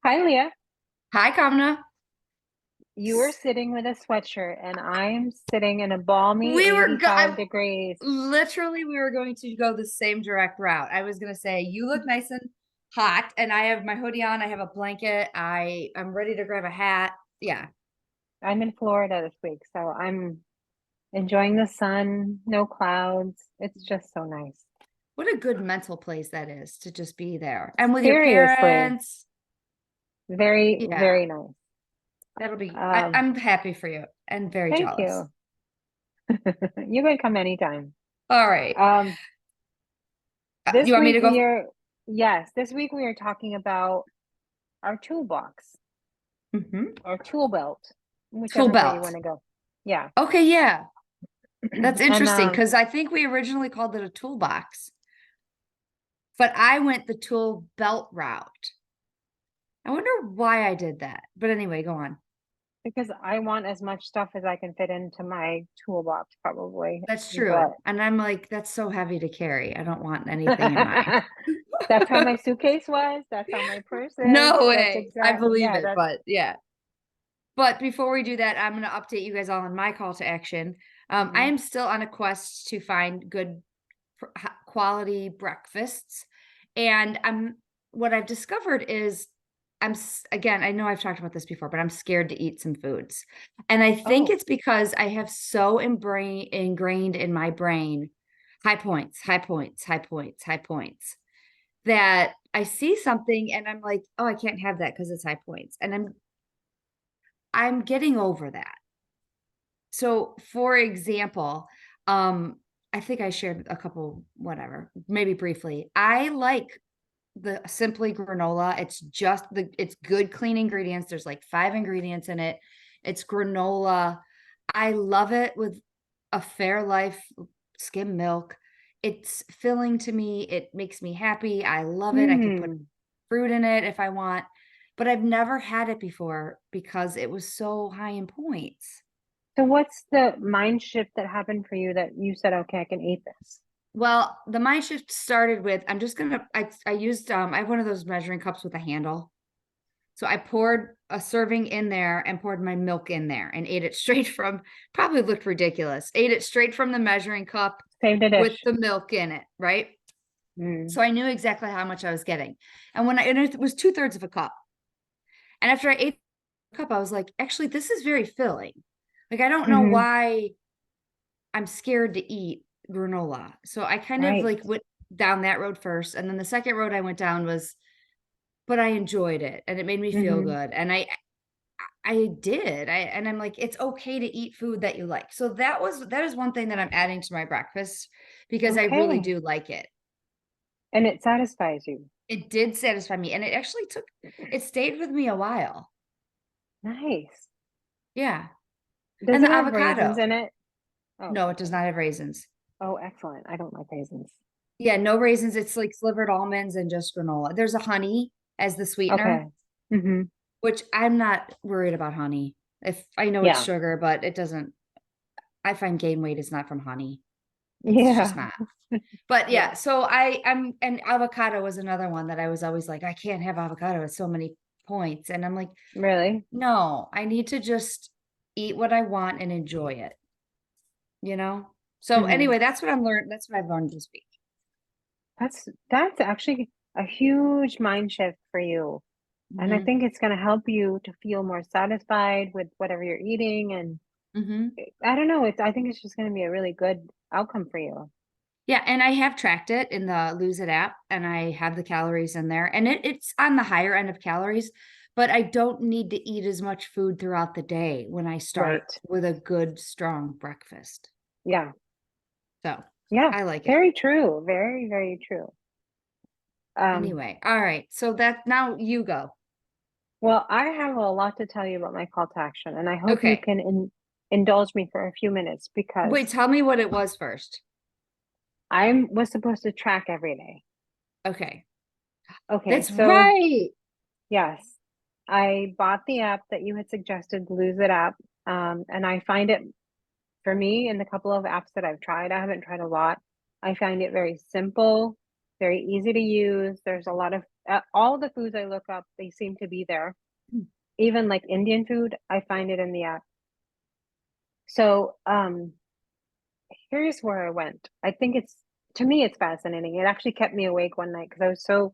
Hi, Leah. Hi, Kamna. You were sitting with a sweatshirt, and I'm sitting in a balmy We were go 85 degrees. literally we were going to go the same direct route. I was gonna say you look nice and hot, and I have my hoodie on. I have a blanket. I'm ready to grab a hat. Yeah, I'm in Florida this week, so I'm enjoying the sun, no clouds. It's just so nice. what a good mental place that is to just be there and with your Seriously, parents. very, Yeah, very nice. that'll be. Um, I'm happy for you and very Thank jealous. you. You can come anytime. All right, Um, you this want me week to go? yes, this week we are talking about our toolbox Hmm. or tool belt, Tool whichever way you want belt. to go. Yeah. Okay, yeah, that's And interesting because I think we originally called it a toolbox. But I went the tool belt route. I wonder why I did that. But anyway, go on. because I want as much stuff as I can fit into my toolbox, probably. That's But true. And I'm like, that's so heavy to carry. I don't want anything in mine. that's how my suitcase was. That's how my purse is. No That's way. I exactly, believe yeah, it, that's, but yeah. But before we do that, I'm going to update you guys all on my call to action. I mhm. am still on a quest to find good quality breakfasts. And what I've discovered is again, I know I've talked about this before, but I'm scared to eat some foods. And I think Oh, it's because I have so ingrained in my brain high points, high points, high points, high points that I see something and I'm like, oh, I can't have that because it's high points. And I'm getting over that. So, for example, I think I shared a couple, whatever, maybe briefly. I like the Simply granola. It's good, clean ingredients. There's like 5 ingredients in it. It's granola. I love it with a Fairlife skim milk. It's filling to me. It makes me happy. I love it. I could put hmm. fruit in it if I want, but I've never had it before because it was so high in points. So what's the mind shift that happened for you that you said, okay, I can eat this? Well, the mind shift started with I'm just gonna I used I have one of those measuring cups with a handle. So I poured a serving in there and poured my milk in there and ate it straight from probably looked ridiculous. Ate it straight from the measuring cup Saved a with dish. the milk in it, right? Mm. So I knew exactly how much I was getting. And it was 2/3 of a cup. And after I ate the cup, I was like, actually, this is very filling. Like I don't know Hmm. why I'm scared to eat granola. So I kind of Right. like went down that road first. And then the second road I went down was, but I enjoyed it and it made me feel Hmm. good. And I did. And I'm like, it's okay to eat food that you like. So that is one thing that I'm adding to my breakfast because I really Okay. do like it. And it satisfies you. It did satisfy me. And it stayed with me a while. Nice. Yeah. Does And it the have raisins avocado. in it? Oh, No, it does okay. not have raisins. Oh, excellent. I don't like raisins. Yeah, no raisins. It's like slivered almonds and just granola. There's a honey as the Okay. sweetener, Hmm. which I'm not worried about honey. If I know it's Yeah. sugar, but it doesn't, I find gain weight is not from honey. It's just Yeah. not. But yeah, Yeah. so and avocado was another one that I was always like, I can't have avocado at so many points. And I'm like, Really? no, I need to just eat what I want and enjoy it, you know? So Hmm. anyway, that's what I've learned this week. That's actually a huge mind shift for you. And I Hmm. think it's going to help you to feel more satisfied with whatever you're eating. And Hmm. I don't know, I think it's just going to be a really good outcome for you. Yeah, and I have tracked it in the Lose It app, and I have the calories in there, and it's on the higher end of calories, but I don't need to eat as much food throughout the day when I start Right. with a good, strong breakfast. Yeah. So Yeah. I like it. Very true. Very, very true. Um, Anyway, all right. So that now you go. well, I have a lot to tell you about my call to action, and I hope you Okay. can indulge me for a few minutes Wait, because tell me what it was first. I was supposed to track every day. Okay. Okay, That's so right. yes, I bought the app that you had suggested, the Lose It app, and I find it for me in the couple of apps that I've tried. I haven't tried a lot. I find it very simple. very easy to use. There's a lot of all the foods I look up, they seem to be there. Even like Indian food, I find it in the app. So, here's where I went. I think it's to me it's fascinating. It actually kept me awake one night because I was so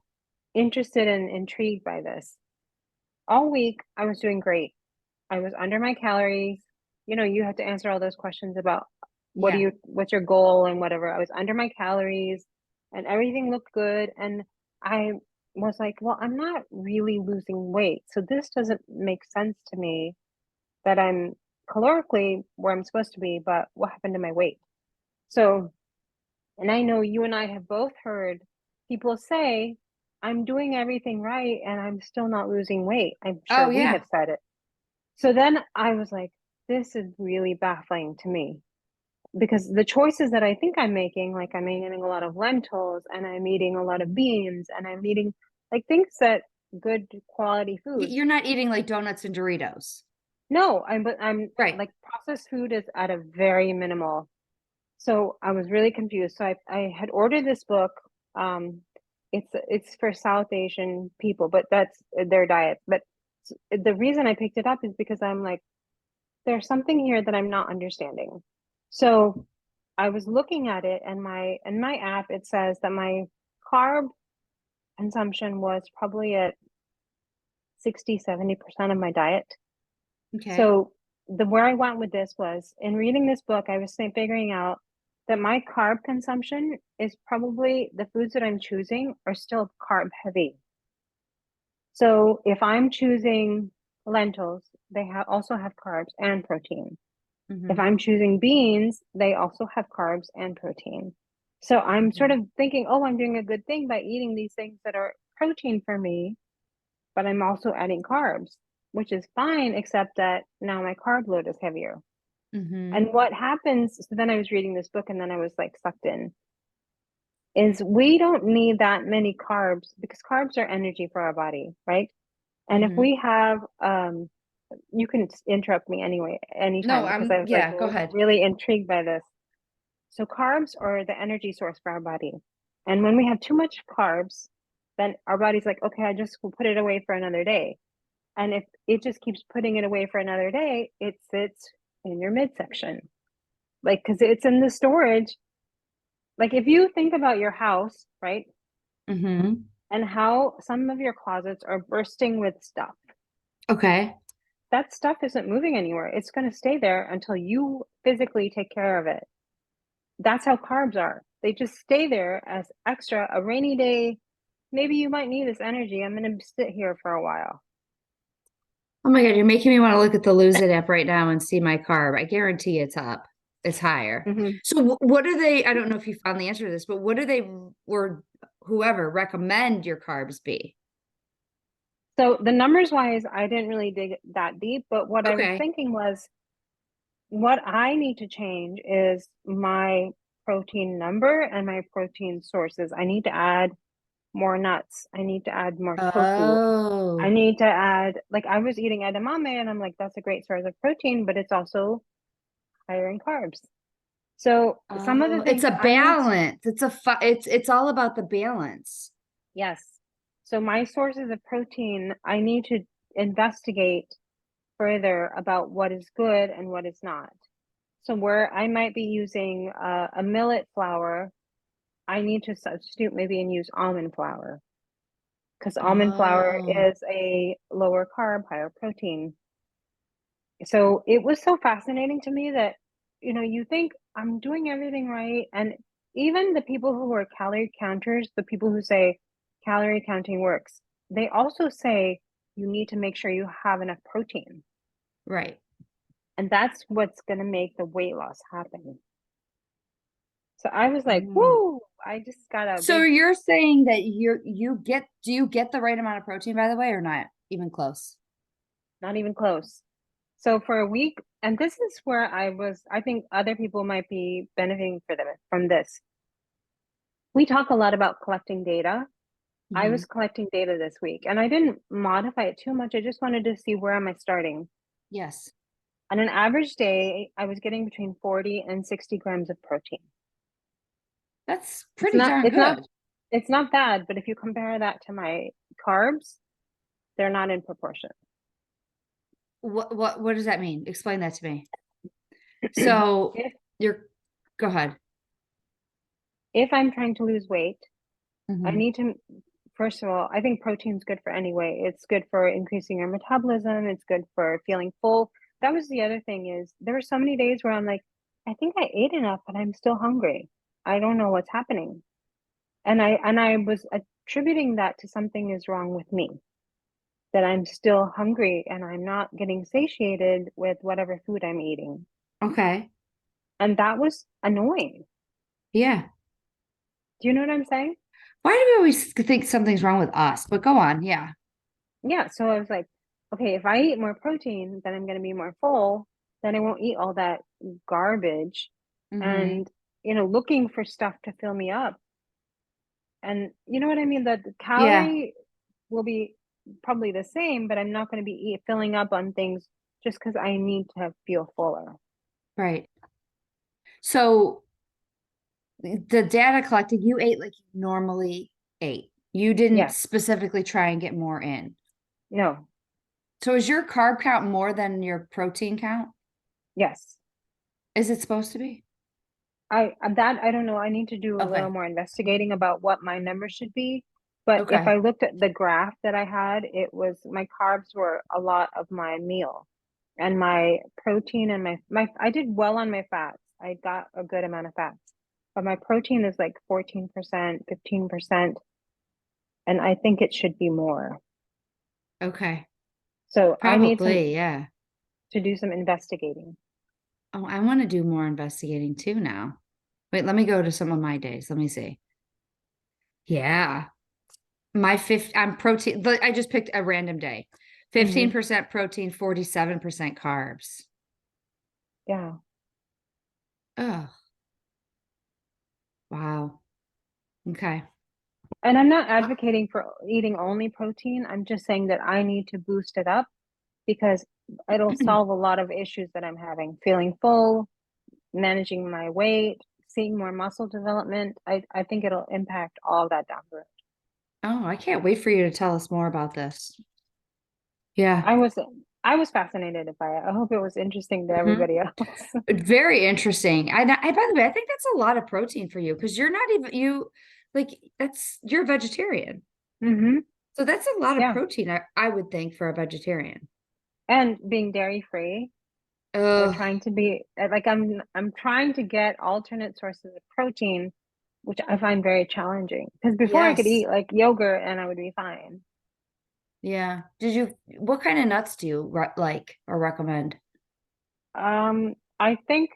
interested and intrigued by this. All week I was doing great. I was under my calories. You know, you have to answer all those questions about Yeah. what's your goal and whatever. I was under my calories and everything looked good. And I was like, well, I'm not really losing weight. So this doesn't make sense to me that I'm calorically where I'm supposed to be, but what happened to my weight? So, and I know you and I have both heard people say, I'm doing everything right and I'm still not losing weight. I'm sure Oh we yeah. have said it. So then I was like, this is really baffling to me because the choices that I think I'm making, like I'm eating a lot of lentils and I'm eating a lot of beans and I'm eating like things that good quality foods. You're not eating like donuts and Doritos. No, I'm Right. like processed food is at a very minimal. So I was really confused. So I had ordered this book. Um, it's for South Asian people, but that's their diet. But the reason I picked it up is because I'm like, there's something here that I'm not understanding. So I was looking at it and my in my app it says that my carb consumption was probably at 60-70% of my diet. Okay. So the where I went with this was in reading this book, I was figuring out that my carb consumption is probably the foods that I'm choosing are still carb heavy. So if I'm choosing lentils, they also have carbs and protein. If Mm-hmm. I'm choosing beans, they also have carbs and protein. So I'm sort Mm-hmm. of thinking, oh, I'm doing a good thing by eating these things that are protein for me, but I'm also adding carbs, which is fine, except that now my carb load is heavier. Mm-hmm. And what happens, so then I was reading this book and then I was like sucked in, is we don't need that many carbs because carbs are energy for our body, right? And if Mm-hmm. we have, you can interrupt me anyway, No, anytime, because I I'm was like yeah, go ahead. really intrigued by this. So carbs are the energy source for our body. And when we have too much carbs, then our body's like, okay, I just will put it away for another day. And if it just keeps putting it away for another day, it sits in your midsection. Like, because it's in the storage. Like, if you think about your house, right? Mm-hmm. And how some of your closets are bursting with stuff. Okay. That stuff isn't moving anywhere. It's going to stay there until you physically take care of it. That's how carbs are. They just stay there as extra. A rainy day, maybe you might need this energy. I'm going to sit here for a while. Oh my God, you're making me want to look at the Lose It app right now and see my carb. I guarantee it's up. It's higher. Mm-hmm. So what do they, I don't know if you found the answer to this, but what do they or whoever recommend your carbs be? So the numbers wise, I didn't really dig that deep, but what I was Okay. thinking was what I need to change is my protein number and my protein sources. I need to add more nuts. I need to add more tofu. I Oh. need to add, like, I was eating edamame and I'm like, that's a great source of protein, but it's also higher in carbs. So some of the Oh, it's things a I need, balance. It's all about the balance. yes. So my sources of protein, I need to investigate further about what is good and what is not. So where I might be using a millet flour, I need to substitute maybe and use almond flour because almond flour Oh. is a lower carb, higher protein. So it was so fascinating to me that, you know, you think I'm doing everything right. And even the people who are calorie counters, the people who say calorie counting works, they also say you need to make sure you have enough protein. Right. And that's what's going to make the weight loss happen. So I was like, Mm. whoo, I just got a So big, you're saying that do you get the right amount of protein, by the way, or not even close? not even close. So for a week, and this is where I think other people might be benefiting from this. We talk a lot about collecting data. I Hmm. was collecting data this week and I didn't modify it too much. I just wanted to see where am I starting. Yes. On an average day, I was getting between 40 and 60 grams of protein. That's It's pretty not, darn it's not, good. It's not bad, but if you compare that to my carbs, they're not in proportion. What does that mean? Explain that to me. So If you're go ahead. if I'm trying to lose weight, I Hmm. need to, first of all, I think protein's good for anyway. It's good for increasing your metabolism. It's good for feeling full. That was the other thing is there were so many days where I'm like, I think I ate enough, but I'm still hungry. I don't know what's happening. And I was attributing that to something is wrong with me, that I'm still hungry and I'm not getting satiated with whatever food I'm eating. Okay. And that was annoying. Yeah. Do you know what I'm saying? Why do we always think something's wrong with us? But go on. Yeah. Yeah, so I was like, okay, if I eat more protein, then I'm going to be more full. Then I won't eat all that garbage Hmm. and, looking for stuff to fill me up. And you know what I mean? The Yeah. calorie will be probably the same, but I'm not going to be filling up on things just because I need to feel fuller. Right. So the data collected, you ate like you normally ate. You didn't Yes. specifically try and get more in. No. So is your carb count more than your protein count? Yes. Is it supposed to be? I don't know. I need to do a little Okay. more investigating about what my numbers should be. But if Okay. I looked at the graph that I had, it was my carbs were a lot of my meal and my protein and my I did well on my fats. I got a good amount of fats. But my protein is like 14%, 15%, and I think it should be more. Okay. So I need Probably, yeah. to do some investigating. Oh, I want to do more investigating too now. Wait, let me go to some of my days. Let me see. Yeah. My fifth, I'm protein. I just picked a random day. Hmm. 15% protein, 47% carbs. Yeah. Oh, wow. Okay. And I'm not advocating for eating only protein. I'm just saying that I need to boost it up because it'll solve a lot of issues that I'm having. Feeling full, managing my weight, seeing more muscle development. I think it'll impact all that down the road. Oh, I can't wait for you to tell us more about this. Yeah. I was I was fascinated by it. I hope it was interesting to Mhm. everybody else. Very interesting. By the way, I think that's a lot of protein for you because you're not even like you're a vegetarian. Hmm. So that's a lot of Yeah. protein, I would think, for a vegetarian. And being dairy free or Oh, trying to be like I'm trying to get alternate sources of protein, which I find very challenging. Because before I could yes. eat like yogurt and I would be fine. Yeah. What kind of nuts do you like or recommend? I think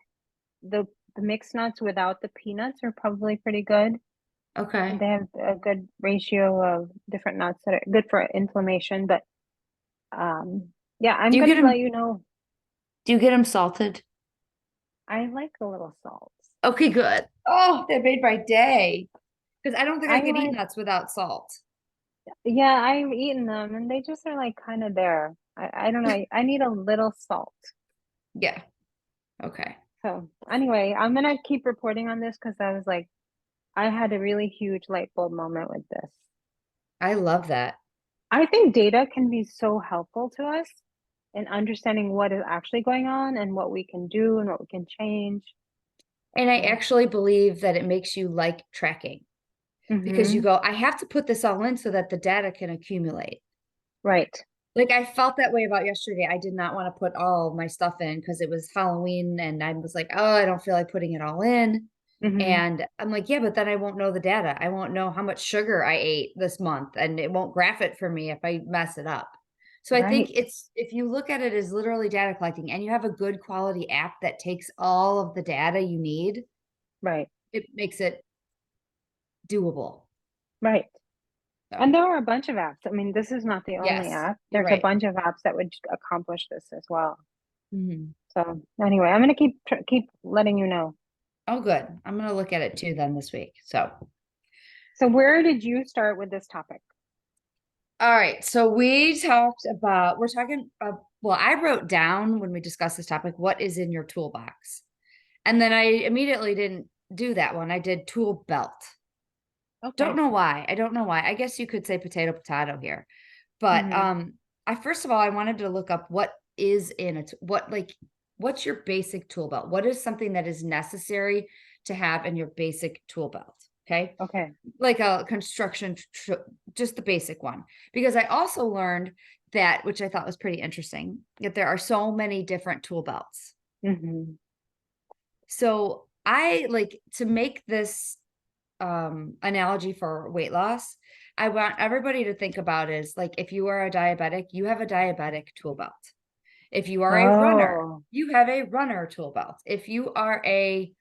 the the mixed nuts without the peanuts are probably pretty good. And Okay. they have a good ratio of different nuts that are good for inflammation. But yeah, Do I'm you get gonna let them, you know. do you get them salted? I like a little salt. Okay, good. Oh, that made my day. Because I don't think I I could eat like, nuts without salt. yeah, I've eaten them and they just are like kind of there. I don't know. I need a little salt. Yeah. Okay. So anyway, I'm gonna keep reporting on this because I was like, I had a really huge light bulb moment with this. I love that. I think data can be so helpful to us in understanding what is actually going on and what we can do and what we can change. And I So, actually believe that it makes you like tracking because you mm-hmm. go, I have to put this all in so that the data can accumulate. Right. Like I felt that way about yesterday. I did not want to put all my stuff in because it was Halloween and I was like, oh, I don't feel like putting it all in. Mm-hmm. And I'm like, yeah, but then I won't know the data. I won't know how much sugar I ate this month and it won't graph it for me if I mess it up. So I think Right. it's if you look at it as literally data collecting and you have a good quality app that takes all of the data you need, Right. it makes it doable. Right. So And there are a bunch of apps. I mean, this is not the only yes, app. you're There's a right. bunch of apps that would accomplish this as well. Mhm. So anyway, I'm gonna keep letting you know. Oh, good. I'm gonna look at it too then this week. So So where did you start with this topic? all right. So we're talking, well, I wrote down when we discussed this topic, what is in your toolbox? And then I immediately didn't do that one. I did tool belt. Don't Okay. know why. I don't know why. I guess you could say potato, potato here. But Mm-hmm. I first of all, I wanted to look up what is in it. What's your basic tool belt? What is something that is necessary to have in your basic tool belt? Okay. Okay. Like a construction, just the basic one. Because I also learned that, which I thought was pretty interesting, that there are so many different tool belts. Mm-hmm. So I like to make this analogy for weight loss. I want everybody to think about is like if you are a diabetic, you have a diabetic tool belt. If you are a runner, Oh, you have a runner tool belt. If you are a,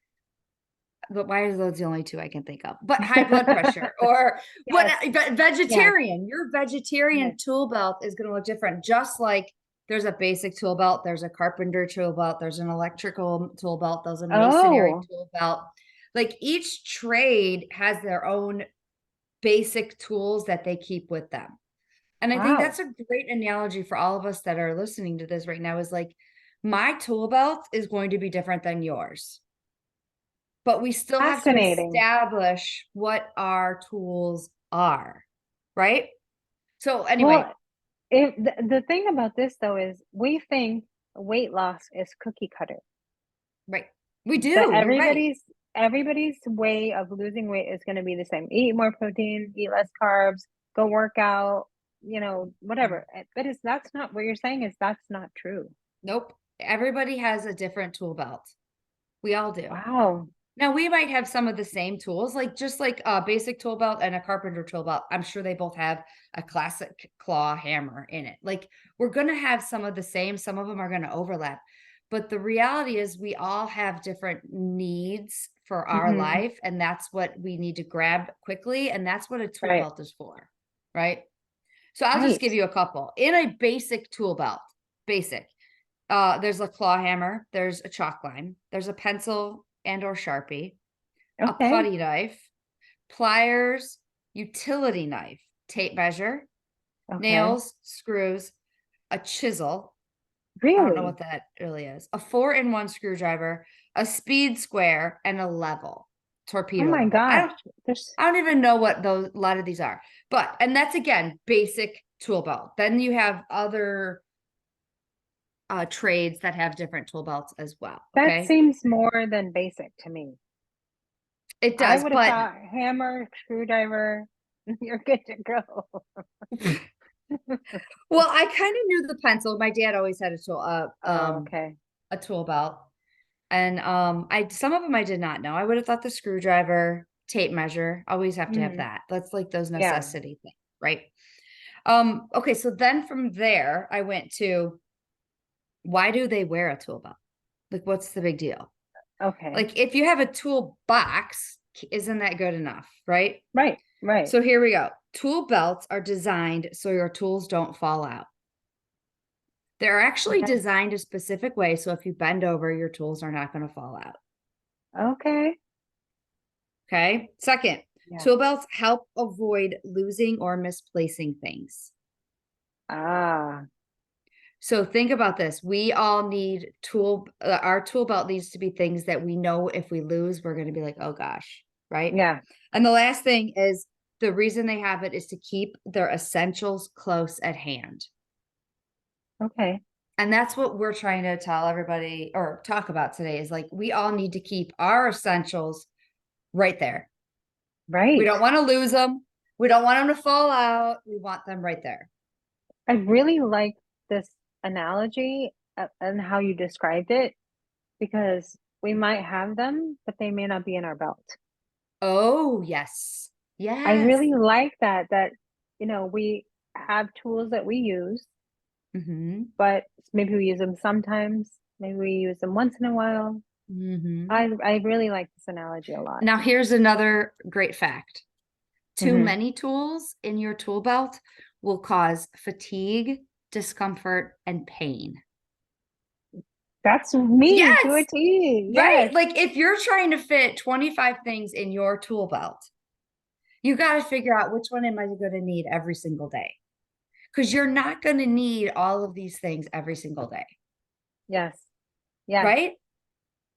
but why are those the only two I can think of? But high blood pressure or what, yes, yes, vegetarian, your vegetarian yes. tool belt is going to look different. Just like there's a basic tool belt, there's a carpenter tool belt, there's an electrical tool belt, there's a masonry Oh, tool belt. Like each trade has their own basic tools that they keep with them. And I think wow. that's a great analogy for all of us that are listening to this right now is like my tool belt is going to be different than yours, but we still have to Fascinating. establish what our tools are, right? So anyway, Well, the thing about this though is we think weight loss is cookie cutter. right. We That do. You're right. everybody's way of losing weight is going to be the same. Eat more protein, eat less carbs, go work out, whatever. But it's that's not what you're saying is that's not true. Nope. Everybody has a different tool belt. We all do. Wow. Now we might have some of the same tools, like just like a basic tool belt and a carpenter tool belt. I'm sure they both have a classic claw hammer in it. Like we're going to have some of the same, some of them are going to overlap. But the reality is we all have different needs for our Hmm. life, and that's what we need to grab quickly, and that's what a tool Right. belt is for, right? So I'll just Right. give you a couple. In a basic tool belt, basic, there's a claw hammer, there's a chalk line, there's a pencil and or Sharpie, a Okay. putty knife, pliers, utility knife, tape measure, Okay. nails, screws, a chisel. I don't know Really? what that really is. A 4-in-1 screwdriver, a speed square, and a level, Oh torpedo my level. gosh. There's I don't even know what those a lot of these are. But and that's again basic tool belt. Then you have other trades that have different tool belts as well. that Okay. seems more than basic to me. It I does, would have but thought hammer, screwdriver, you're good to go. well, I kind of knew the pencil. My dad always had Oh, okay. a tool belt. And I some of them I did not know. I would have thought the screwdriver, tape measure, always have to have Hmm. that. That's like those Yeah. necessity things, right? Okay, so then from there I went to why do they wear a tool belt? Like what's the big deal? Okay. Like if you have a toolbox, isn't that good enough, right? Right. Right. So here we go. Tool belts are designed so your tools don't fall out. They're actually Okay. designed a specific way, so if you bend over, your tools are not going to fall out. Okay. Okay. Second, Yeah. tool belts help avoid losing or misplacing things. Ah, So think about this. We all need our tool belt needs to be things that we know if we lose, we're going to be like, oh gosh, right? yeah. And the last thing is the reason they have it is to keep their essentials close at hand. Okay. And that's what we're trying to tell everybody or talk about today is like we all need to keep our essentials right there. We Right. don't want to lose them. We don't want them to fall out. We want them right there. I really like this analogy and how you described it because we might have them, but they may not be in our belt. Oh, yes. I Yes. really like that, we have tools that we use, Mm-hmm. but maybe we use them sometimes, maybe we use them once in a while. Mm-hmm. I really like this analogy a lot. Now, here's another great fact. Too Hmm. many tools in your tool belt will cause fatigue, discomfort, and pain. That's me to a Yes, T. right? Yes. Like if you're trying to fit 25 things in your tool belt, you got to figure out which one am I going to need every single day? Because you're not going to need all of these things every single day, Yes. Yes. right?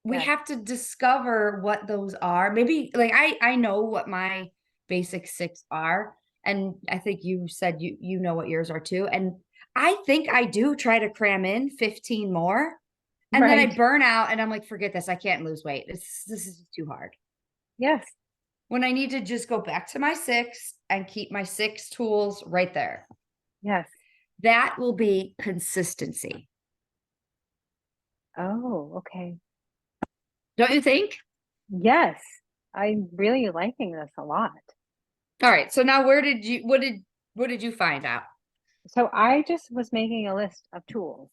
We Yes. have to discover what those are. Maybe like I know what my basic 6 are. And I think you said you know what yours are too. And I think I do try to cram in 15 more. And then I Right. burn out and I'm like, forget this. I can't lose weight. This is too hard. Yes. When I need to just go back to my 6 and keep my 6 tools right there. Yes. That will be consistency. Oh, okay. Don't you think? Yes. I'm really liking this a lot. All right. So now what did you find out? So I just was making a list of tools.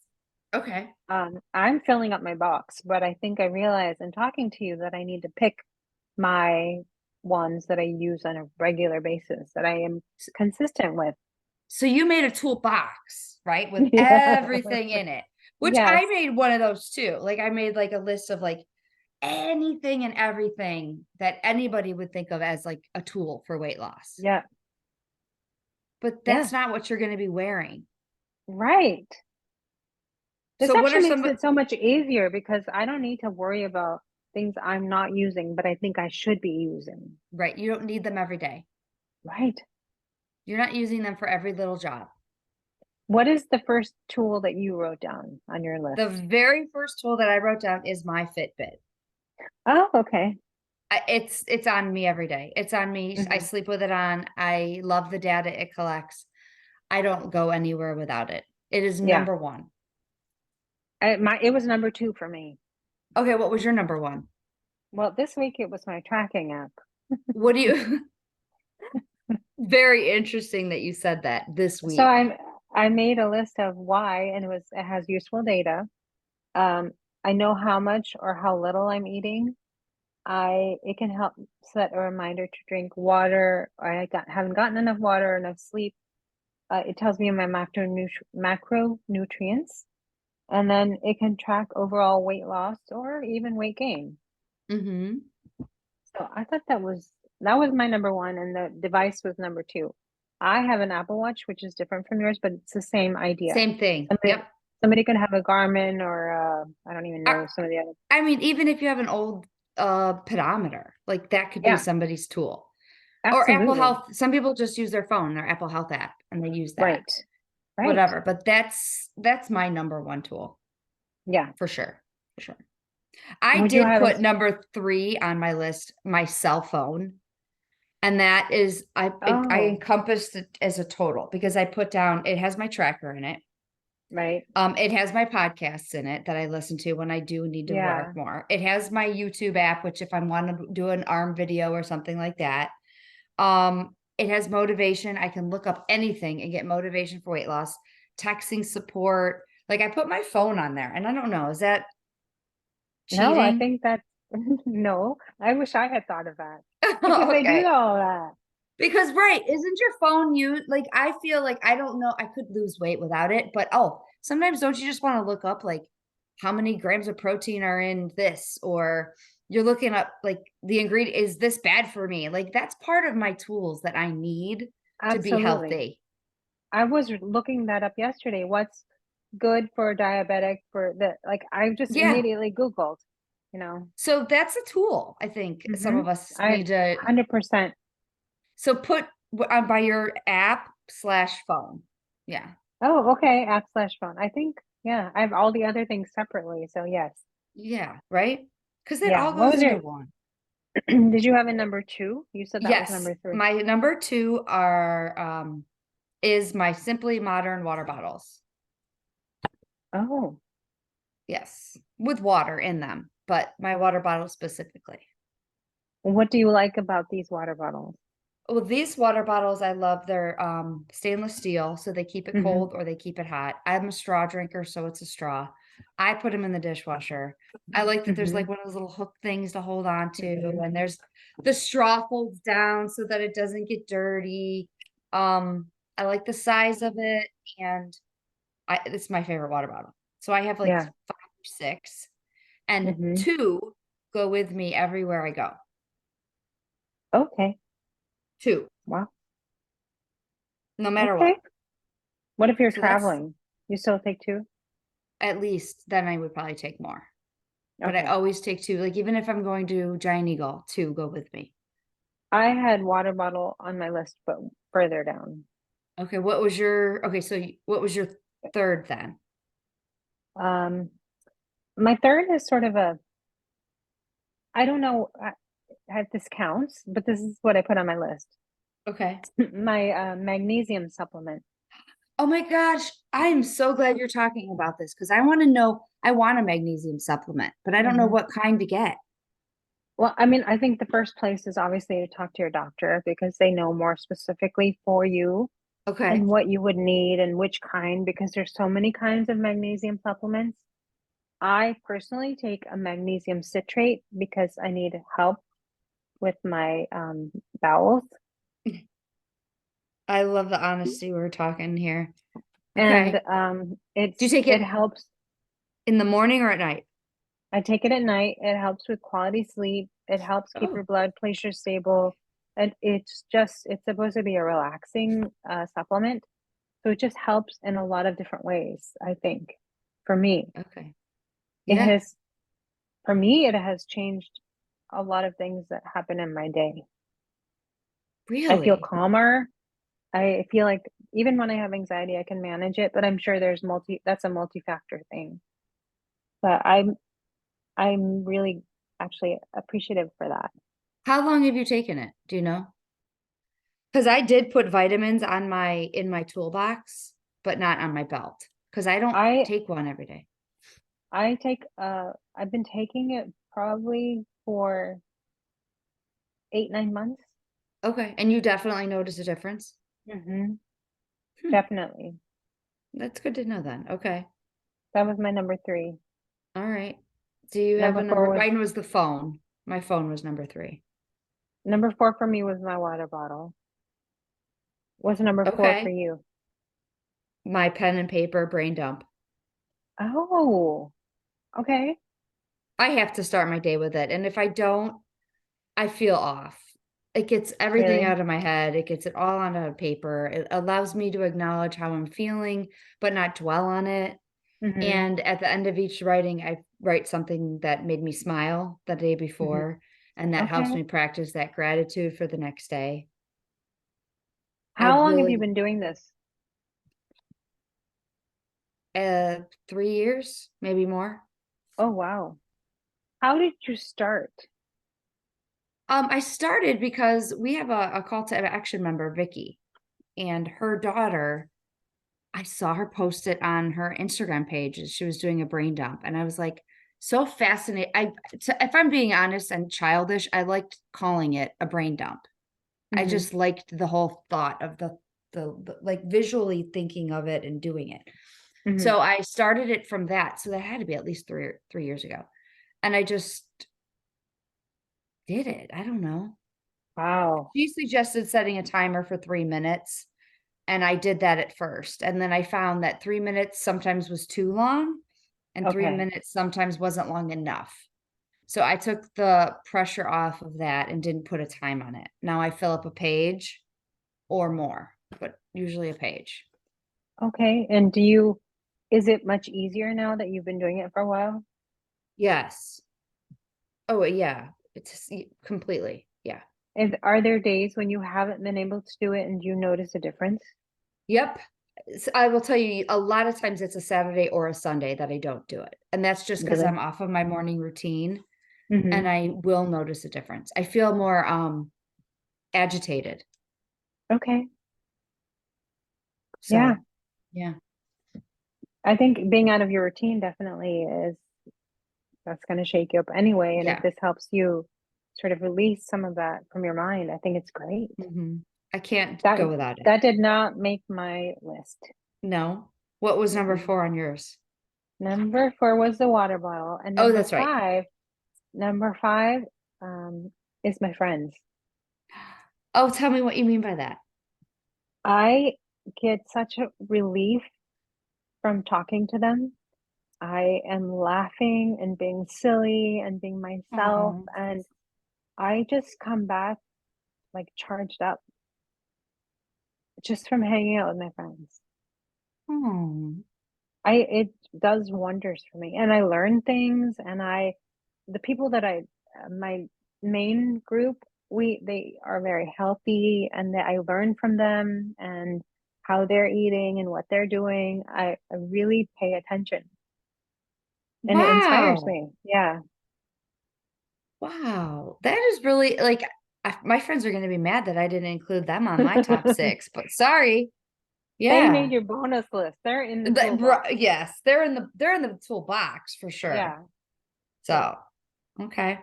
Okay. I'm filling up my box, but I think I realized in talking to you that I need to pick my ones that I use on a regular basis that I am consistent with. So you made a toolbox, right? With Yeah. everything in it, which I Yes. made one of those too. Like I made like a list of like anything and everything that anybody would think of as like a tool for weight loss. Yeah. But Yeah. that's not what you're going to be wearing. Right. This So what are actually makes some it so much easier because I don't need to worry about things I'm not using, but I think I should be using. right, you don't need them every day. Right. You're not using them for every little job. What is the first tool that you wrote down on your The list? very first tool that I wrote down is my Fitbit. Oh, okay. It's on me every day. It's on me. I Hmm. sleep with it on. I love the data it collects. I don't go anywhere without it. It is Yeah. number one. It was number two for me. Okay, what was your number one? Well, this week it was my tracking app. What do you very interesting that you said that this So week. I made a list of why, and it has useful data. Um, I know how much or how little I'm eating. I It can help set a reminder to drink water. Haven't gotten enough water, enough sleep. It tells me my macronutrients, and then it can track overall weight loss or even weight gain. Mm-hmm. So I thought that was my number one, and the device was number two. I have an Apple Watch, which is different from yours, but it's the same idea. Same thing. Somebody Yep. somebody could have a Garmin or I don't even I, know some of the other. I mean, even if you have an old pedometer, like that could be Yeah, somebody's tool. Or Apple absolutely. Health. Some people just use their phone, their Apple Health app, and they use that. Right. Right. Whatever. But that's my number one tool Yeah. for sure. For sure. I Would you did have a put number 3 on my list, my cell phone. And that is I oh, encompassed it as a total because I put down it has my tracker in it. right. It has my podcasts in it that I listen to when I do need to Yeah, work more. It has my YouTube app, which if I want to do an arm video or something like that. It has motivation. I can look up anything and get motivation for weight loss, texting support. Like I put my phone on there, and I don't know, is that no, I cheating? think that no, I wish I had thought of that because they do Okay. all that. Because right, isn't your phone you like I feel like I don't know, I could lose weight without it, but oh, sometimes don't you just want to look up like how many grams of protein are in this or you're looking up like the ingredient is this bad for me? Like that's part of my tools that I need to be Absolutely. healthy. I was looking that up yesterday. What's good for diabetic for the like I just Yeah. immediately Googled, you know. So that's a tool I think some Mm-hmm. of us I need to 100%. so put on by your app slash phone. Yeah. Oh, okay. App slash phone. I think, yeah, I have all the other things separately. So yes. Yeah, right? Because it Yeah. all What goes was into your one. did you have a number two? You said that was Yes, number three. my number 2 are is my Simply Modern water bottles. Oh, Yes, with water in them, but my water bottles specifically. what do you like about these water bottles? Well, these water bottles, I love their stainless steel, so they keep it Mm-hmm. cold or they keep it hot. I'm a straw drinker, so it's a straw. I put them in the dishwasher. I like that there's Mm-hmm. like one of those little hook things to hold on to, Mm-hmm. and there's the straw folds down so that it doesn't get dirty. I like the size of it, and it's my favorite water bottle. So I have like Yeah. 5 or 6, and Mm-hmm. 2 go with me everywhere I go. Okay. 2, Wow. no matter what. Okay. What if you're So that's traveling? You still take two? at least then I would probably take more. But I Okay. always take 2. Like even if I'm going to Giant Eagle, 2 go with me. I had water bottle on my list, but further down. Okay, okay, so what was your third then? Um, my third is sort of a, I don't know if this counts, but this is what I put on my list. Okay. My magnesium supplement. Oh my gosh, I'm so glad you're talking about this because I want to know, I want a magnesium supplement, but I don't know Hmm. what kind to get. Well, I mean, I think the first place is obviously to talk to your doctor because they know more specifically for you Okay. and what you would need and which kind, because there's so many kinds of magnesium supplements. I personally take a magnesium citrate because I need help with my bowels. I love the honesty we're talking here. And Okay. Do you take it it helps. in the morning or at night? I take it at night. It helps with quality sleep. It helps keep your Oh, blood pressure stable. And it's supposed to be a relaxing supplement. So it just helps in a lot of different ways, I think. For me, okay. it Yeah, it has changed a lot of things that happen in my day. I feel really. calmer. I feel like even when I have anxiety, I can manage it, but I'm sure that's a multi-factor thing. But I'm really actually appreciative for that. How long have you taken it? Do you know? Because I did put vitamins on in my toolbox, but not on my belt because I don't I take one every day. I've been taking it probably for 8, 9 months. Okay. And you definitely notice a difference? Hmm. Hmm. Definitely. That's good to know then. Okay. That was my number three. All right. Do you have Number a four number? was Mine was the phone. My phone was number three. number four for me was my water bottle. What's number four for Okay. you? My pen and paper brain dump. Oh, okay. I have to start my day with it. And if I don't, I feel off. It gets everything Really? out of my head. It gets it all onto paper. It allows me to acknowledge how I'm feeling, but not dwell on it. Hmm. And at the end of each writing, I write something that made me smile the day Hmm. before. And that helps Okay. me practice that gratitude for the next day. I How long have you really, been doing this? 3 years, maybe more. Oh, wow. How did you start? I started because we have a call to action member, Vicky, and her daughter. I saw her post it on her Instagram page as she was doing a brain dump, and I was like, so fascinated. If I'm being honest and childish, I liked calling it a brain dump. I Hmm. just liked the whole thought of the like visually thinking of it and doing it. Hmm. So I started it from that. So that had to be at least 3 years ago, and I just did it. I don't know. Wow. She suggested setting a timer for 3 minutes. And I did that at first, and then I found that 3 minutes sometimes was too long, and 3 Okay. minutes sometimes wasn't long enough. So I took the pressure off of that and didn't put a time on it. Now I fill up a page or more, but usually a page. Okay. Is it much easier now that you've been doing it for a while? Yes. Oh, yeah. Completely. Yeah. And are there days when you haven't been able to do it and you notice a difference? Yep. I will tell you, a lot of times it's a Saturday or a Sunday that I don't do it, and that's just because 'cause Really? I'm off of my morning routine, Hmm. and I will notice a difference. I feel more, agitated. Okay. Yeah. So, yeah. I think being out of your routine definitely is that's going to shake you up anyway. And if Yeah. this helps you sort of release some of that from your mind, I think it's great. Mhm. I can't That go without it. that did not make my list. No? What was number Mm-mm. 4 on yours? Number four was the water bottle, and Oh, that's right. number five, um, is my friends. Oh, tell me what you mean by that. I get such a relief from talking to them. I am laughing and being silly and being myself, Oh. and I just come back like charged up just from hanging out with my friends. Oh. It does wonders for me, and I learn things, and the people that my main group they are very healthy, and that I learn from them and how they're eating and what they're doing. I really pay attention, and it inspires Wow. me. Yeah. Wow. That is really like my friends are going to be mad that I didn't include them on my top six, but sorry. They made Yeah. your bonus list. They're in the toolbox. Yes, they're in the toolbox for sure. Yeah. Yeah. So, okay.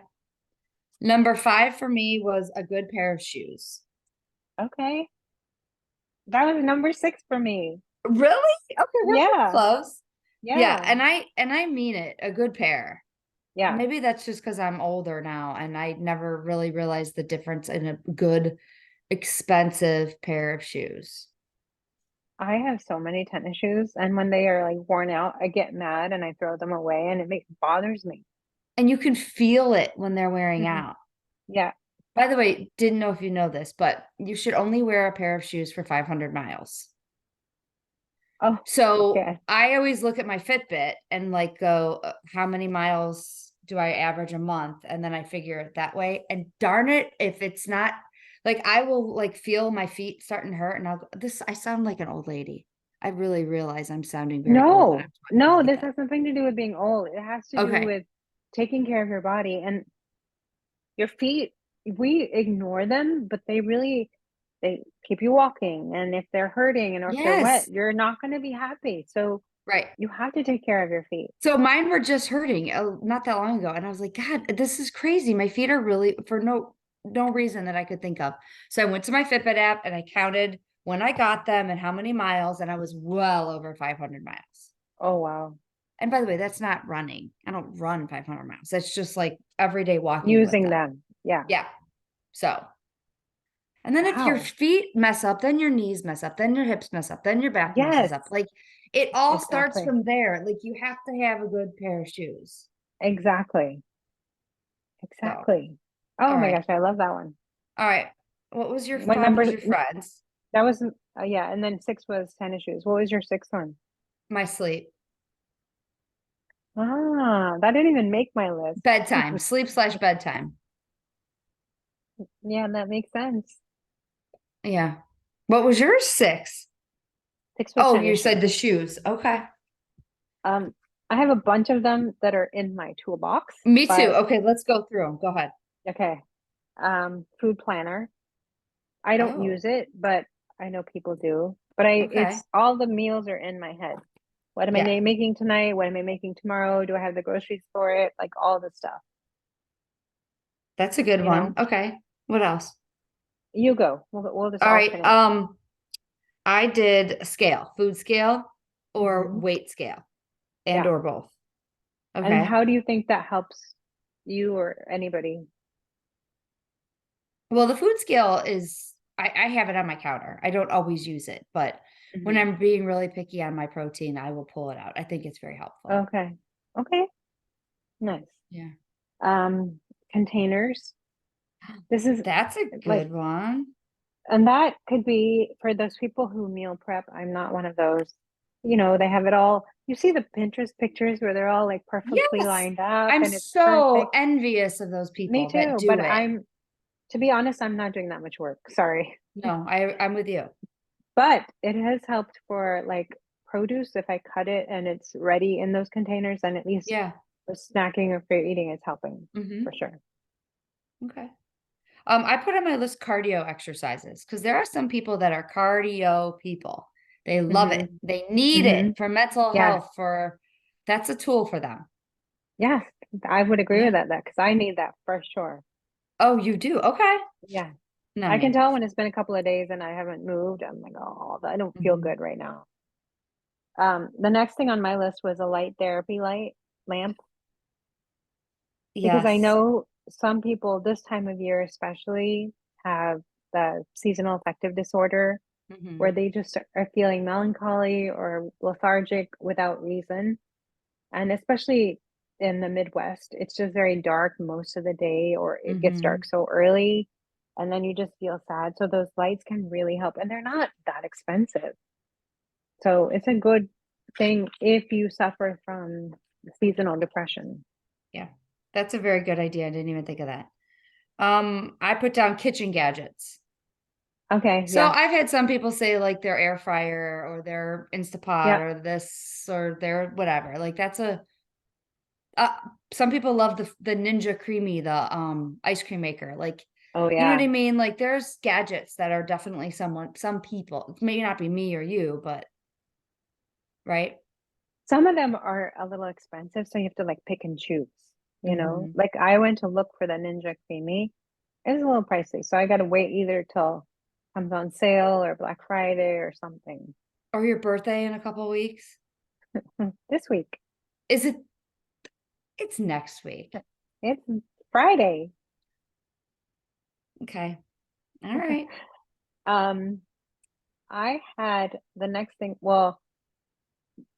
Number five for me was a good pair of shoes. Okay. That was number 6 for me. Really? Okay, we're pretty Yeah. close. Yeah, Yeah. and I mean it, a good pair. Yeah. Maybe that's just because I'm older now and I never really realized the difference in a good, expensive pair of shoes. I have so many tennis shoes, and when they are like worn out, I get mad and I throw them away, and bothers me. And you can feel it when they're wearing Mhm. out. Yeah. By the way, didn't know if you know this, but you should only wear a pair of shoes for 500 miles. Oh, So okay. I always look at my Fitbit and like go, how many miles do I average a month? And then I figure it that way. And darn it, if it's not like I will like feel my feet starting to hurt and I'll go, this, I sound like an old lady. I really realize I'm sounding very old when I'm No, talking no, like this that. has nothing to do with being old. It has to do Okay. with taking care of your body and your feet. We ignore them, but they keep you walking. And if they're hurting and or if they're wet, Yes. you're not going to be happy. So Right. you have to take care of your feet. So mine were just hurting not that long ago. And I was like, God, this is crazy. My feet are really for no reason that I could think of. So I went to my Fitbit app and I counted when I got them and how many miles, and I was well over 500 miles. Oh, wow. And by the way, that's not running. I don't run 500 miles. That's just like everyday walking with Using them. them. Yeah. Yeah. So, and then if your Wow. feet mess up, then your knees mess up, then your hips mess up, then your back messes Yes, up. Like it all starts exactly. from there. Like you have to have a good pair of shoes. Exactly. So, Exactly. all Oh my right. gosh, I love that one. All right. What was your What five number? was your friends? That was, yeah. And then 6 was tennis shoes. What was your sixth one? My sleep. Ah, that didn't even make my list. Bedtime. Sleep slash bedtime. Yeah, that makes sense. Yeah. What was yours? Six. 6 was Oh, you tennis said the shoes. shoes. Okay. Um, I have a bunch of them that are in my toolbox, Me too. but Okay, let's go through them. Go ahead. okay. Food planner. I don't Oh, use it, but I know people do. But okay. it's all the meals are in my head. What am I Yeah, making tonight? What am I making tomorrow? Do I have the groceries for it? Like all the stuff, that's a good you one. know? Okay. What else? You go. We'll just All right. alternate. I did a scale, food scale or Hmm. weight scale and Yeah. or both. And Okay. how do you think that helps you or anybody? Well, the food scale is I have it on my counter. I don't always use it, but when Hmm. I'm being really picky on my protein, I will pull it out. I think it's very helpful. Okay. Okay. Nice. Yeah. Um, Containers. This is That's a like, good one. and that could be for those people who meal prep. I'm not one of those. They have it all. You see the Pinterest pictures where they're all like perfectly Yes. lined up I'm and it's so perfect. envious of those Me people that too, but do it. to be honest, I'm not doing that much work. Sorry. No, I'm with you. But it has helped for like produce. If I cut it and it's ready in those containers, then at least Yeah. for snacking or for eating, it's helping for Hmm. sure. Okay. I put on my list cardio exercises because there are some people that are cardio people. They love it. Hmm. They need it Hmm. for mental Yes. health, for that's a tool for them. Yes. I would agree with Yeah. that because I need that for sure. Oh, you do? Okay. Yeah. Not I can me. tell when it's been a couple of days and I haven't moved. I'm like, oh, I don't feel Hmm. good right now. The next thing on my list was a light therapy light lamp because I Yes. know some people this time of year especially have the seasonal affective disorder where Hmm. they just are feeling melancholy or lethargic without reason. And especially in the Midwest, it's just very dark most of the day, or it gets Hmm. dark so early, and then you just feel sad. So those lights can really help, and they're not that expensive. So it's a good thing if you suffer from seasonal depression. Yeah. That's a very good idea. I didn't even think of that. I put down kitchen gadgets. Okay, So yeah, I've had some people say like their air fryer or their Instapot yeah. or this or their whatever. Like that's a uh, some people love the Ninja Creamy, the ice cream maker. Like, Oh you know what yeah. I mean? Like there's gadgets that are definitely some people. It may not be me or you, but right? Some of them are a little expensive, so you have to like pick and choose, you know? Hmm. Like I went to look for the Ninja Creamy. It was a little pricey, so I got to wait either till comes on sale or Black Friday or something. Or your birthday in a couple weeks. This week. Is it it's next week. It's Friday. Okay. All right. Um, I had the next thing, well,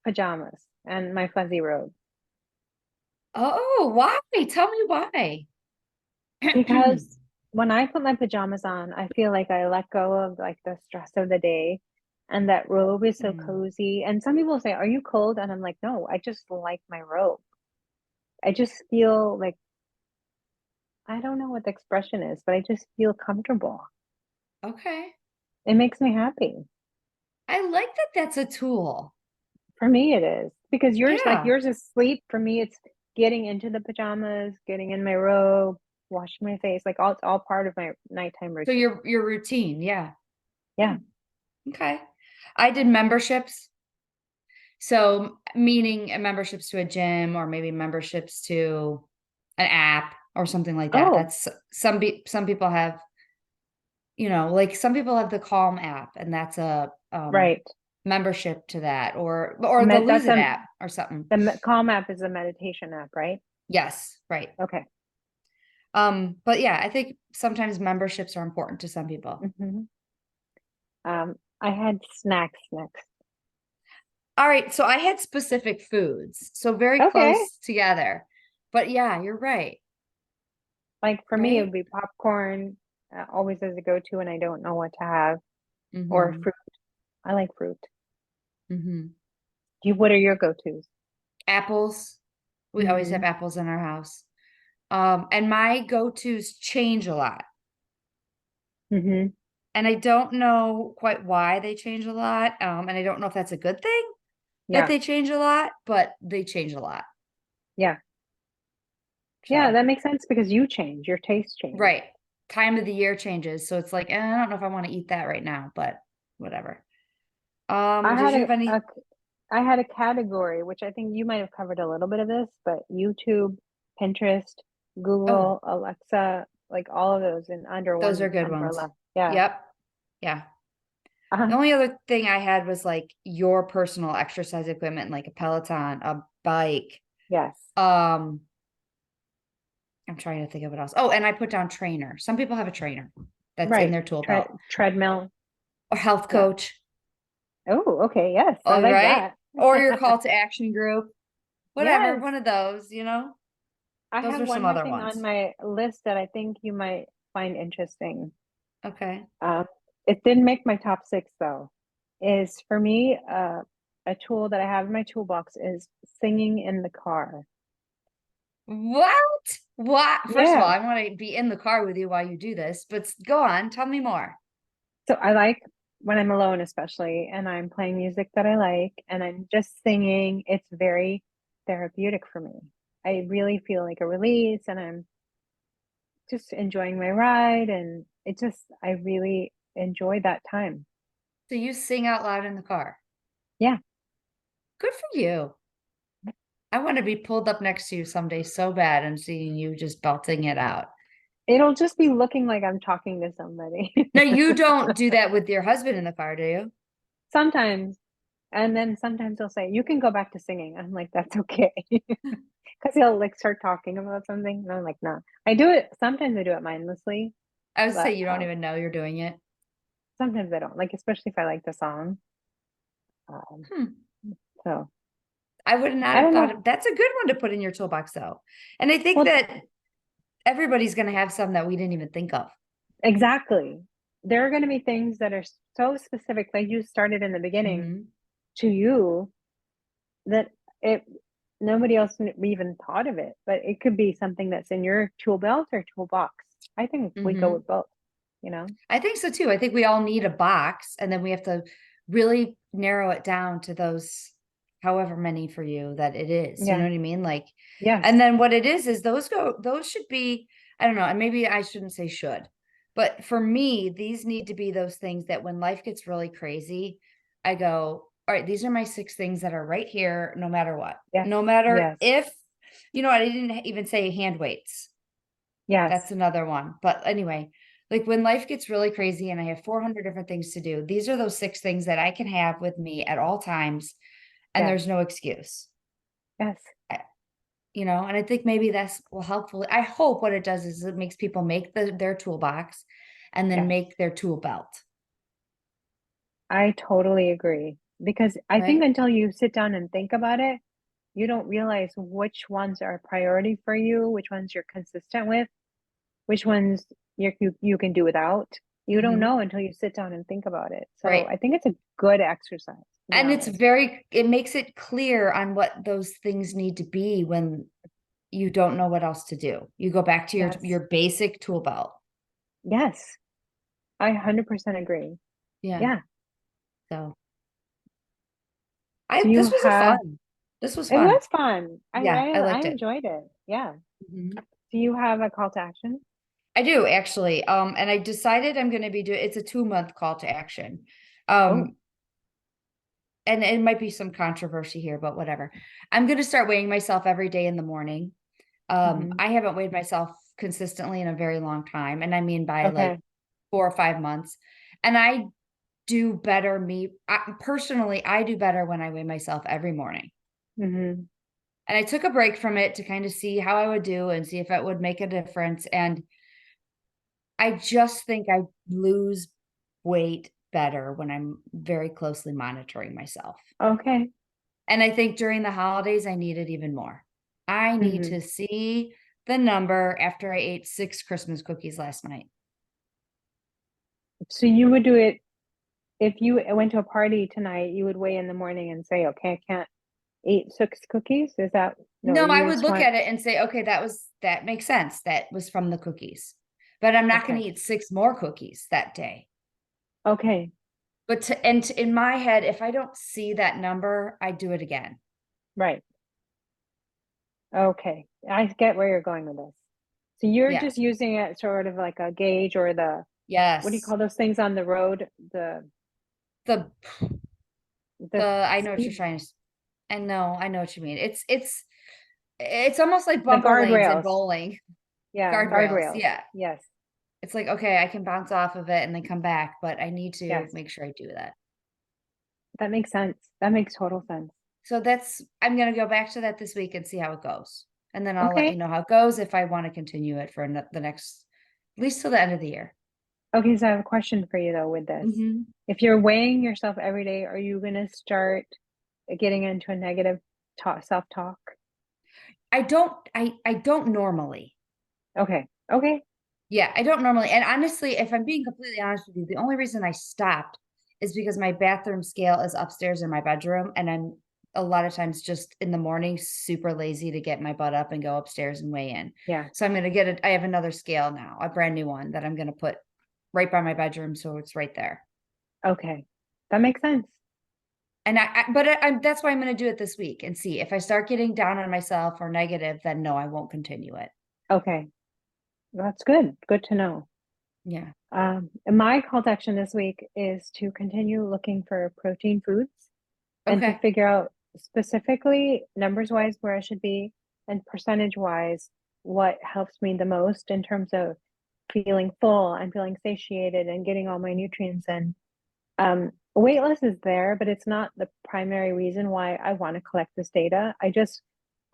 pajamas and my fuzzy robe. Oh, why? Tell me why. Because when I put my pajamas on, I feel like I let go of like the stress of the day. And that robe is so Hmm. cozy. And some people say, "Are you cold?" And I'm like, "No, I just like my robe." I just feel like I don't know what the expression is, but I just feel comfortable. Okay. It makes me happy. I like that that's a tool. For me, it is because Yeah. yours is sleep. For me, it's getting into the pajamas, getting in my robe, washing my face. Like all, it's all part of my nighttime So routine. your routine, yeah. Yeah. Hmm. Okay. I did memberships. So meaning memberships to a gym or maybe memberships to an app or something like that. Oh, That's some people have, like some people have the Calm app and that's a right. membership to that or the Lose That's It app or something. Calm app is a meditation app, right? Yes, right. Okay. But yeah, I think sometimes memberships are important to some people. Hmm. I had snacks next. All right, so I had specific foods, so very Okay. close together. But yeah, you're right, Like for me, it right? would be popcorn, always as a go-to when I don't know what to have, or Mm-hmm. fruit. I like fruit. Mm-hmm. What are your go-tos? Apples. We always have Hmm. apples in our house. And my go-tos change a lot. Hmm. And I don't know quite why they change a lot. And I don't know if that's a good thing that Yeah. they change a lot, but they change a lot. Yeah. Yeah, So, that makes sense because you change, your taste change. right. Time of the year changes. So it's like, I don't know if I want to eat that right now, but whatever. I Did had you have a any? I had a category, which I think you might have covered a little bit of this, but YouTube, Pinterest, Oh, Google, Alexa, like all of those in under those are one good ones. umbrella. Yeah. Yep. Yeah. The Uh-huh. only other thing I had was like your personal exercise equipment, like a Peloton, a bike. Yes. Um, I'm trying to think of what else. Oh, and I put down trainer. Some people have a trainer that's in Right. their tool belt Treadmill. or health Yeah. coach. Oh, okay. Yes. I All like right. that. Or your call to action group, whatever, Yes. one of those. I Those have are one some more other thing on ones. my list that I think you might find interesting. Okay. Um, it didn't make my top six though. Is for me, a tool that I have in my toolbox is singing in the car. What? What? First of all, Yeah. I want to be in the car with you while you do this, but go on, tell me more. So I like when I'm alone, especially, and I'm playing music that I like and I'm just singing. It's very therapeutic for me. I really feel like a release and I'm just enjoying my ride. And I really enjoy that time. So you sing out loud in the car. Yeah. Good for you. I want to be pulled up next to you someday so bad and seeing you just belting it out. It'll just be looking like I'm talking to somebody Now, you don't do that with your husband in the car, do you? sometimes. And then sometimes he'll say, "You can go back to singing." I'm like, "That's okay." Because he'll like start talking about something. And I'm like, "No." I do it, sometimes I do it mindlessly, I would say but you don't even know you're doing it. sometimes I don't. Like, especially if I like the song. Um, Hmm. so I would not I have don't thought know. of that's a good one to put in your toolbox, though. And I think Well, that everybody's going to have some that we didn't even think of. exactly. There are going to be things that are so specific, like you started in the beginning, Hmm. to you that it nobody else even thought of it. But it could be something that's in your tool belt or toolbox. I think we go Hmm. with both, you know? I think so too. I think we all need a box, and then we have to really narrow it down to those however many for you that it is. You know Yeah. what I mean? Like, and Yes. then what it is those should be, I don't know, and maybe I shouldn't say should, but for me, these need to be those things that when life gets really crazy, I go, all right, these are my 6 things that are right here, no matter what. Yes. No matter Yes. if, I didn't even say hand weights. That's Yes. another one. But anyway, like when life gets really crazy and I have 400 different things to do, these are those 6 things that I can have with me at all times, and Yes. there's no excuse. Yes. I- and I think maybe that's will helpful. I hope what it does is it makes people make their toolbox and then Yes. make their tool belt, I totally agree. Because I think right? until you sit down and think about it, you don't realize which ones are a priority for you, which ones you're consistent with, which ones you can do without. You don't Hmm. know until you sit down and think about it. So Right. I think it's a good exercise, to be And honest. it makes it clear on what those things need to be when you don't know what else to do. You go back to your Yes. basic tool belt. Yes. I 100% agree. Yeah. Yeah. So Do I you this was a have, fun. This was it fun. was fun. Yeah, I I liked it. enjoyed it. Yeah. Mhm. Do you have a call to action? I do actually. And I decided I'm going to be doing it's a 2-month call to action. Oh. Um, and it might be some controversy here, but whatever. I'm going to start weighing myself every day in the morning. Hmm. I haven't weighed myself consistently in a very long time, and I mean by like Okay. 4 or 5 months. And I do better personally, I do better when I weigh myself every morning. Hmm. And I took a break from it to kind of see how I would do and see if it would make a difference. And I just think I lose weight better when I'm very closely monitoring myself. Okay. And I think during the holidays, I need it even more. I need Hmm. to see the number after I ate 6 Christmas cookies last night. So you would do it if you went to a party tonight, you would weigh in the morning and say, okay, I can't eat 6 cookies. Is that, no, No, I you would just look want, at it and say, okay, that makes sense. That was from the cookies. But I'm not going okay. to eat 6 more cookies that day. Okay. In my head, if I don't see that number, I do it again. Right. Okay. I get where you're going with this. So you're just Yes. using it sort of like a gauge or the, what do you Yes. call those things on the road? The The I know what you're speed, trying to I know, I know what you mean. It's almost like the bumper lanes in guardrails. bowling. Yeah. Guardrails. Guardrails. Yeah. Yes. It's like, okay, I can bounce off of it and then come back, but I need to Yes. make sure I do that. That makes sense. That makes total sense. So I'm going to go back to that this week and see how it goes. And then I'll let Okay. you know how it goes if I want to continue it for the next, at least till the end of the year. Okay, so I have a question for you though with this. Hmm. If you're weighing yourself every day, are you going to start getting into a negative self-talk? I don't normally. Okay. Okay. Yeah, I don't normally. And honestly, if I'm being completely honest with you, the only reason I stopped is because my bathroom scale is upstairs in my bedroom. And I'm a lot of times just in the morning, super lazy to get my butt up and go upstairs and weigh in. Yeah. So I'm going to I have another scale now, a brand new one that I'm going to put right by my bedroom. So it's right there. Okay. That makes sense. And that's why I'm going to do it this week and see if I start getting down on myself or negative, then no, I won't continue it. Okay. That's good. Good to know. Yeah. And my call to action this week is to continue looking for protein foods and to Okay. figure out specifically numbers wise where I should be and percentage wise what helps me the most in terms of feeling full and feeling satiated and getting all my nutrients in. Weight loss is there, but it's not the primary reason why I want to collect this data. I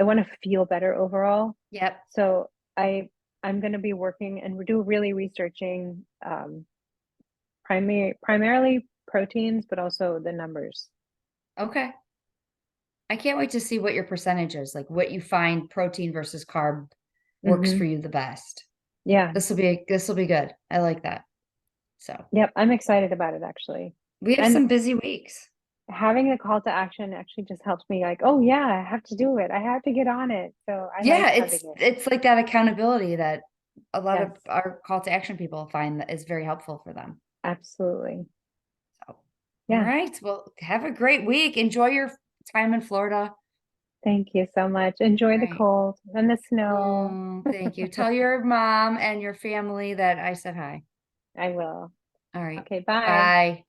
want to feel better overall. Yep. So I'm going to be working and do really researching primarily proteins, but also the numbers. Okay. I can't wait to see what your percentage is, like what you find protein versus carb works for Hmm. you the best. Yeah. This will be good. I like that. So Yep. I'm excited about it actually. we have And some busy weeks. having the call to action actually just helps me like, oh yeah, I have to do it. I have to get on it. So I like Yeah, having it. it's like that accountability that a lot of Yes, our call to action people find that is very helpful for them. absolutely. So, all Yeah. right. Well, have a great week. Enjoy your time in Florida. Thank you so much. Enjoy All the right. cold and the snow. Oh, thank you. Tell your mom and your family that I said hi. I will. All right. Okay, bye. Bye.